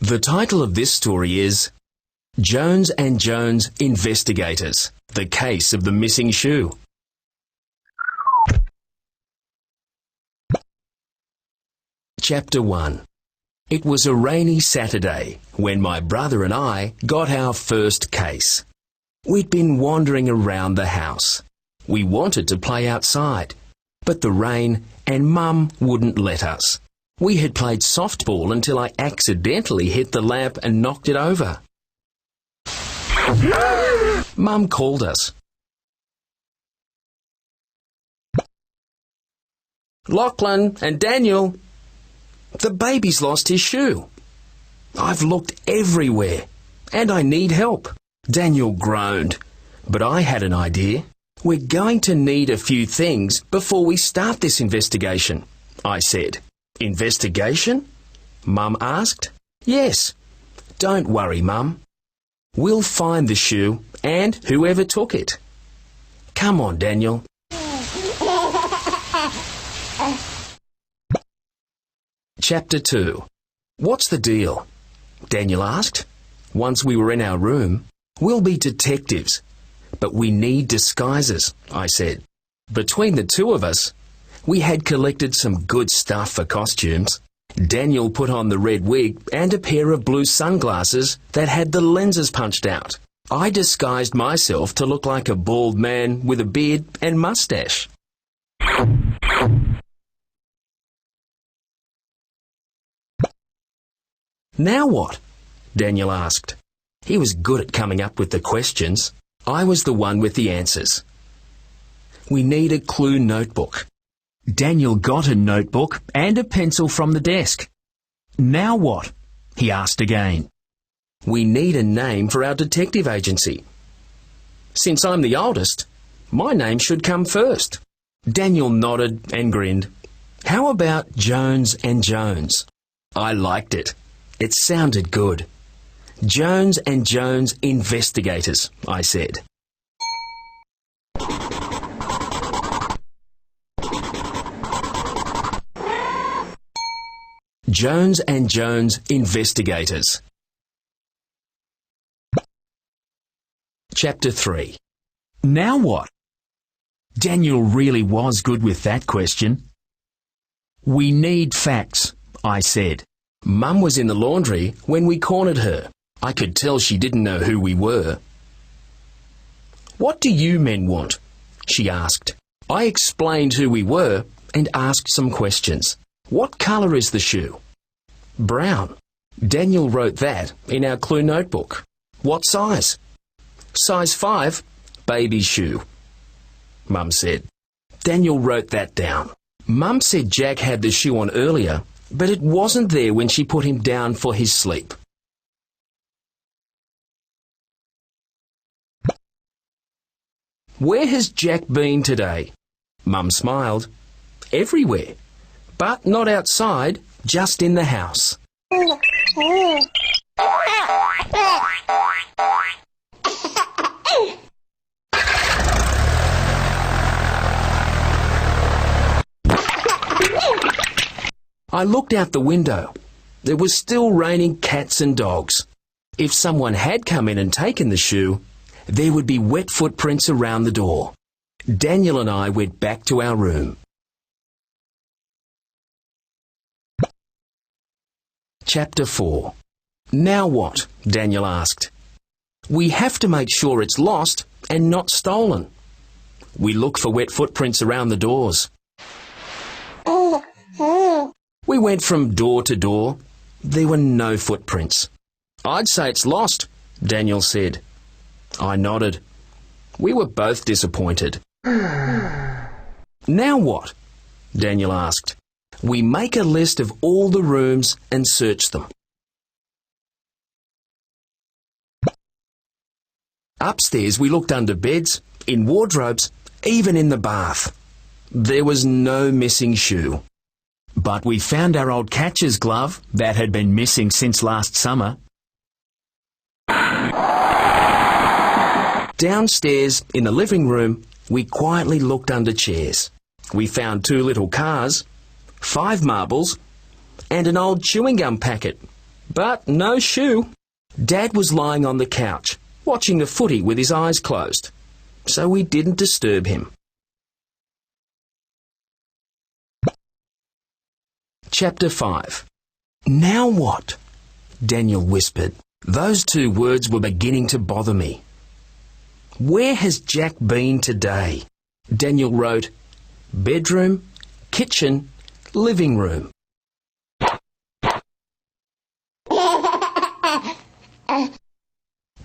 The title of this story is Jones and Jones Investigators, the Case of the Missing Shoe. Chapter 1. It was a rainy Saturday when my brother and I got our first case. We'd been wandering around the house. We wanted to play outside, but the rain and Mum wouldn't let us. We had played softball until I accidentally hit the lamp and knocked it over. Mum called us. Lachlan and Daniel, the baby's lost his shoe. I've looked everywhere and I need help. Daniel groaned, but I had an idea. We're going to need a few things before we start this investigation, I said. Investigation? Mum asked. Yes. Don't worry, Mum. We'll find the shoe and whoever took it. Come on, Daniel. Chapter 2. What's the deal? Daniel asked. Once we were in our room, we'll be detectives, but we need disguises, I said. Between the two of us, we had collected some good stuff for costumes. Daniel put on the red wig and a pair of blue sunglasses that had the lenses punched out. I disguised myself to look like a bald man with a beard and mustache. Now what? Daniel asked. He was good at coming up with the questions. I was the one with the answers. We need a clue notebook. Daniel got a notebook and a pencil from the desk. Now what? He asked again. We need a name for our detective agency. Since I'm the oldest, my name should come first. Daniel nodded and grinned. How about Jones and Jones? I liked it. It sounded good. Jones and Jones Investigators, I said. Jones and Jones Investigators. Chapter 3. Now what? Daniel really was good with that question. We need facts, I said. Mum was in the laundry when we cornered her. I could tell she didn't know who we were. What do you men want? She asked. I explained who we were and asked some questions. What colour is the shoe? Brown. Daniel wrote that in our clue notebook. What size? Size 5, baby's shoe. Mum said. Daniel wrote that down. Mum said Jack had the shoe on earlier, but it wasn't there when she put him down for his sleep. Where has Jack been today? Mum smiled. Everywhere. But not outside, just in the house. I looked out the window. It was still raining cats and dogs. If someone had come in and taken the shoe, there would be wet footprints around the door. Daniel and I went back to our room. Chapter 4. Now what? Daniel asked. We have to make sure it's lost and not stolen. We look for wet footprints around the doors. We went from door to door. There were no footprints. I'd say it's lost, Daniel said. I nodded. We were both disappointed. Now what? Daniel asked. We make a list of all the rooms and search them. Upstairs we looked under beds, in wardrobes, even in the bath. There was no missing shoe. But we found our old catcher's glove that had been missing since last summer. Downstairs, in the living room, we quietly looked under chairs. We found 2 little cars, 5 marbles, and an old chewing gum packet. but no shoe. Dad was lying on the couch, watching the footy with his eyes closed, so we didn't disturb him. Chapter 5. Now what? Daniel whispered. Those 2 words were beginning to bother me. Where has Jack been today? Daniel wrote, bedroom, kitchen, living room.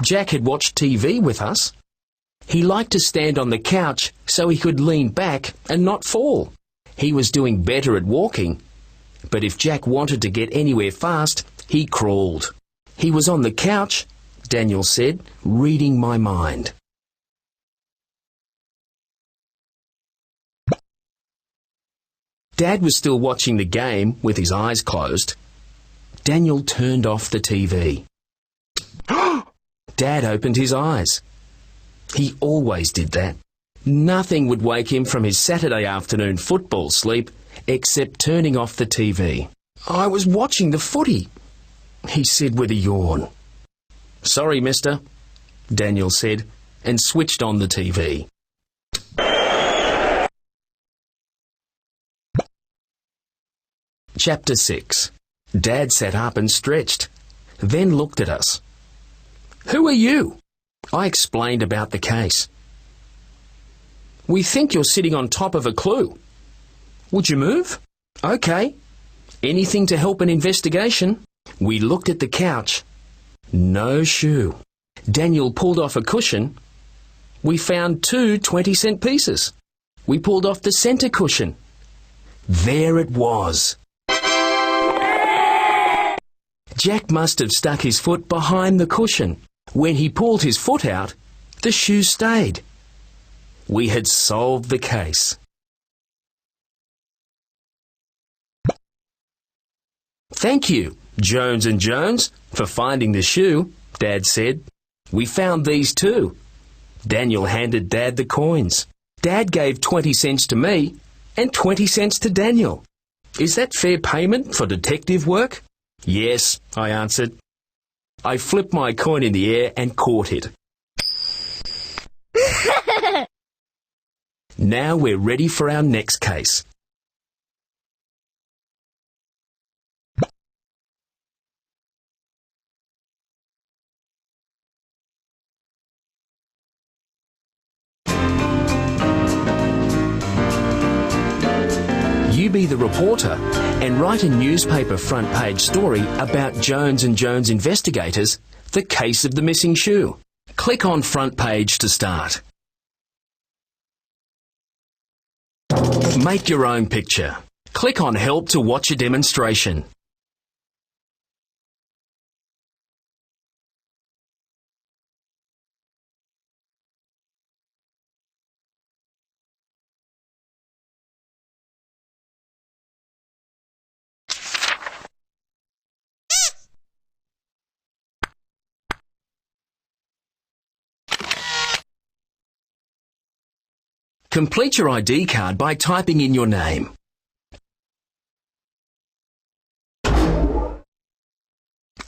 Jack had watched TV with us. He liked to stand on the couch so he could lean back and not fall. He was doing better at walking, but if Jack wanted to get anywhere fast, he crawled. He was on the couch, Daniel said, reading my mind. Dad was still watching the game with his eyes closed. Daniel turned off the TV. Dad opened his eyes. He always did that. Nothing would wake him from his Saturday afternoon football sleep except turning off the TV. I was watching the footy, he said with a yawn. Sorry, mister, Daniel said, and switched on the TV. Chapter 6. Dad sat up and stretched, then looked at us. Who are you? I explained about the case. We think you're sitting on top of a clue. Would you move? Okay. Anything to help an investigation? We looked at the couch. No shoe. Daniel pulled off a cushion. We found 2 20-cent pieces. We pulled off the centre cushion. There it was. Jack must have stuck his foot behind the cushion. When he pulled his foot out, the shoe stayed. We had solved the case. Thank you, Jones and Jones, for finding the shoe, Dad said. We found these too. Daniel handed Dad the coins. Dad gave 20 cents to me and 20 cents to Daniel. Is that fair payment for detective work? Yes, I answered. I flipped my coin in the air and caught it. Now we're ready for our next case. You be the reporter and write a newspaper front page story about Jones and Jones investigators, the case of the missing shoe. Click on front page to start. Make your own picture. Click on help to watch a demonstration. Complete your ID card by typing in your name.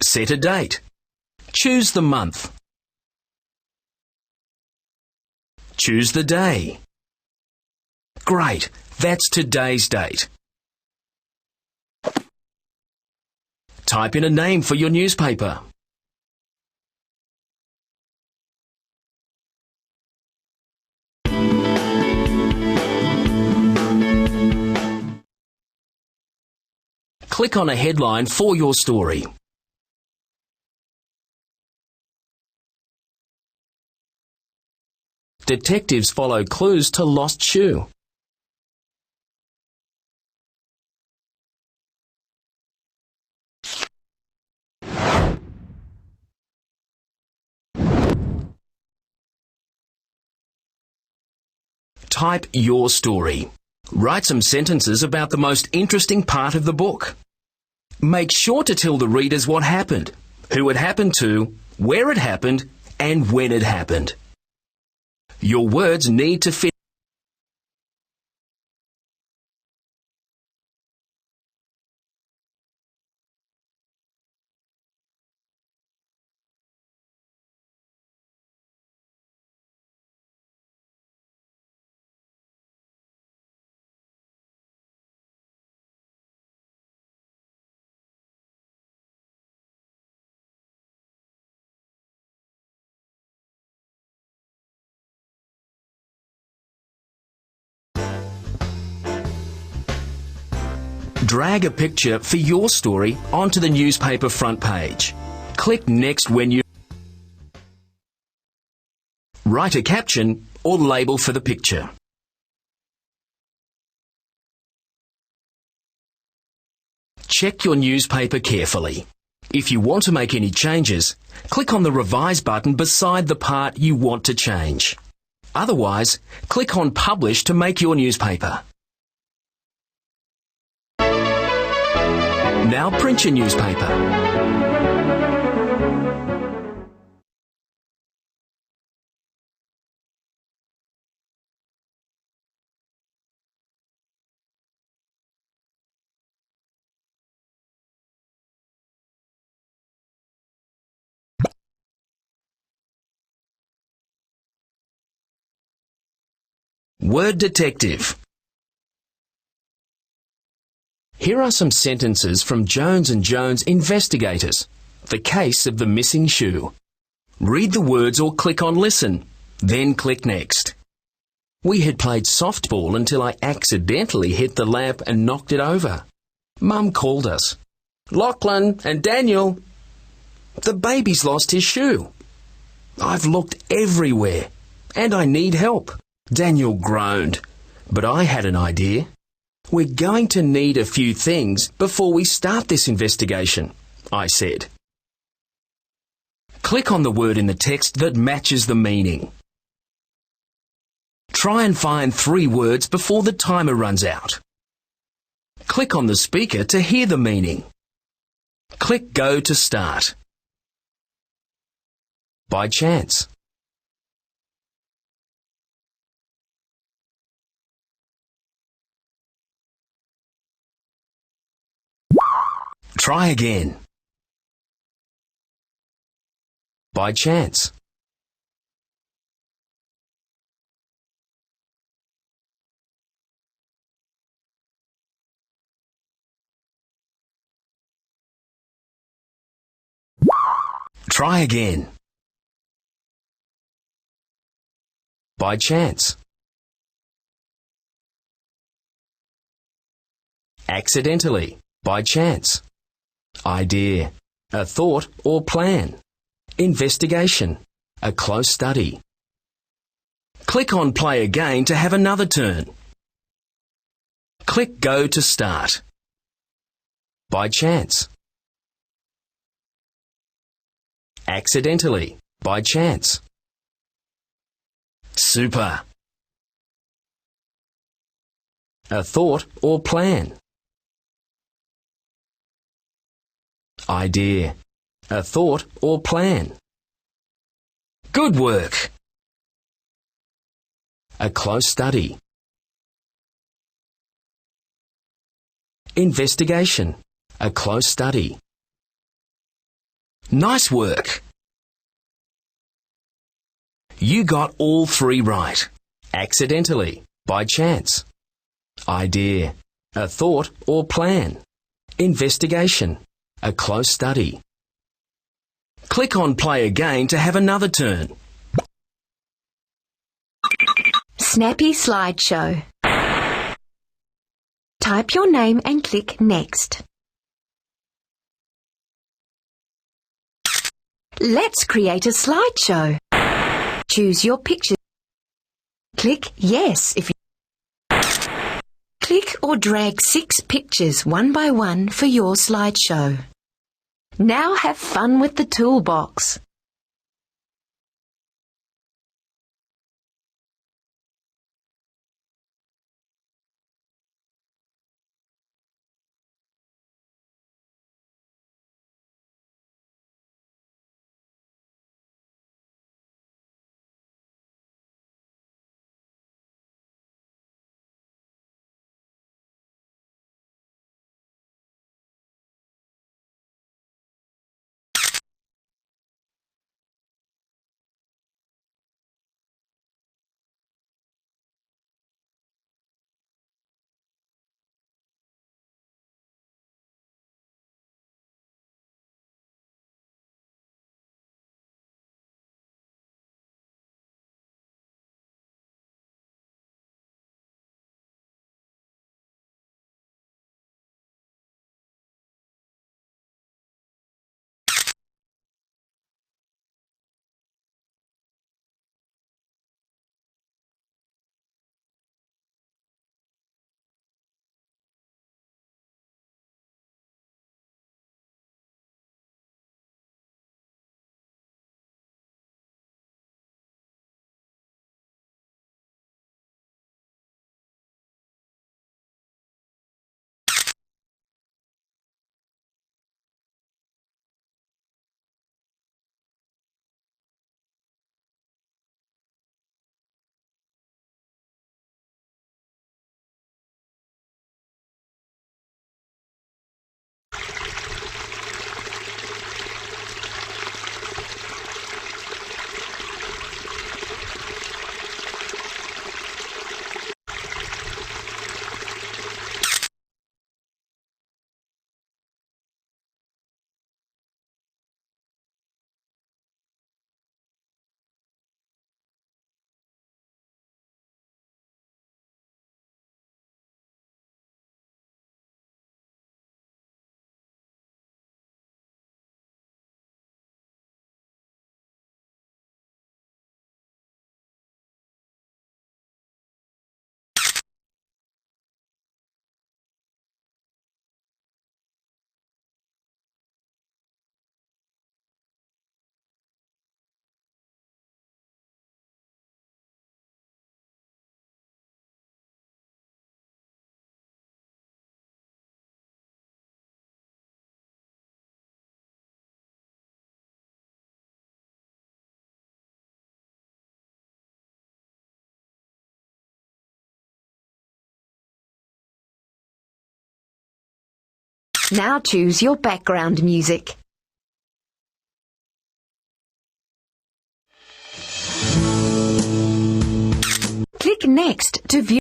Set a date. Choose the month. Choose the day. Great, that's today's date. Type in a name for your newspaper. Click on a headline for your story. Detectives follow clues to lost shoe. Type your story. Write some sentences about the most interesting part of the book. Make sure to tell the readers what happened, who it happened to, where it happened, and when it happened. Your words need to fit Drag a picture for your story onto the newspaper front page. Click Next when you write a caption or label for the picture. Check your newspaper carefully. If you want to make any changes, click on the Revise button beside the part you want to change. Otherwise, click on Publish to make your newspaper. Now print your newspaper. Word Detective. Here are some sentences from Jones & Jones Investigators, the case of the missing shoe. Read the words or click on Listen, then click Next. We had played softball until I accidentally hit the lamp and knocked it over. Mum called us. Lachlan and Daniel, the baby's lost his shoe. I've looked everywhere and I need help. Daniel groaned, but I had an idea. We're going to need a few things before we start this investigation, I said. Click on the word in the text that matches the meaning. Try and find 3 words before the timer runs out. Click on the speaker to hear the meaning. Click Go to start. By chance. Try again. By chance. Try again. By chance. Accidentally. By chance. Idea. A thought or plan. Investigation. A close study. Click on Play Again to have another turn. Click Go to start. By chance. Accidentally. By chance. Super. A thought or plan. Idea. A thought or plan. Good work. A close study. Investigation. A close study. Nice work. You got all 3 right. Accidentally. By chance. Idea. A thought or plan. Investigation. A close study. Click on Play Again to have another turn. Snappy slideshow. Type your name and click Next. Let's create a slideshow. Choose your picture. Click Yes if you click or drag 6 pictures one by one for your slideshow. Now have fun with the toolbox. Now choose your background music. Click Next to view.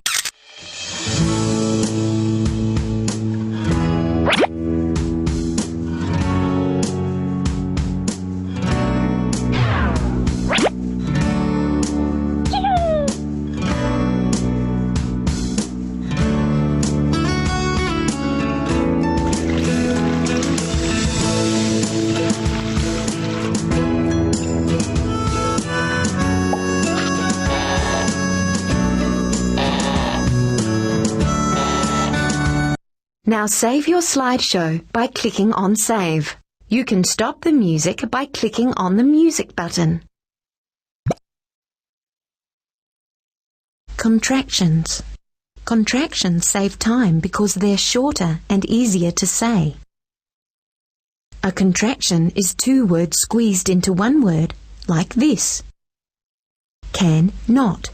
Now save your slideshow by clicking on Save. You can stop the music by clicking on the Music button. Contractions. Contractions save time because they're shorter and easier to say. A contraction is two words squeezed into one word, like this. Can not.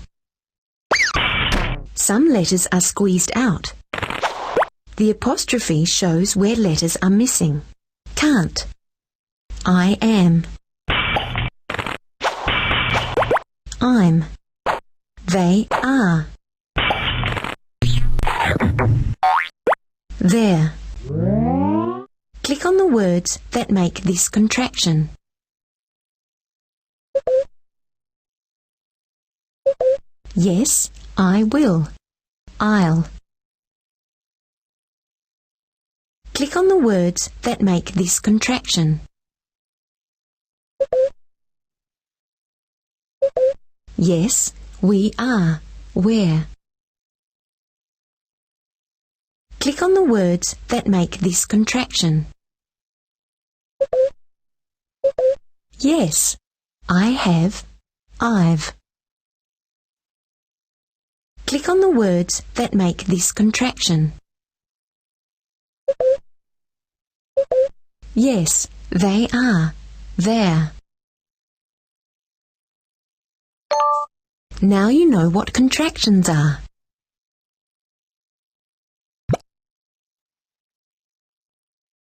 Some letters are squeezed out. The apostrophe shows where letters are missing. Can't. I am. I'm. They are. There. Click on the words that make this contraction. Yes, I will. I'll. Click on the words that make this contraction. Yes, we are. Where? Click on the words that make this contraction. Yes, I have. I've. Click on the words that make this contraction. Yes, they are. There. Now you know what contractions are.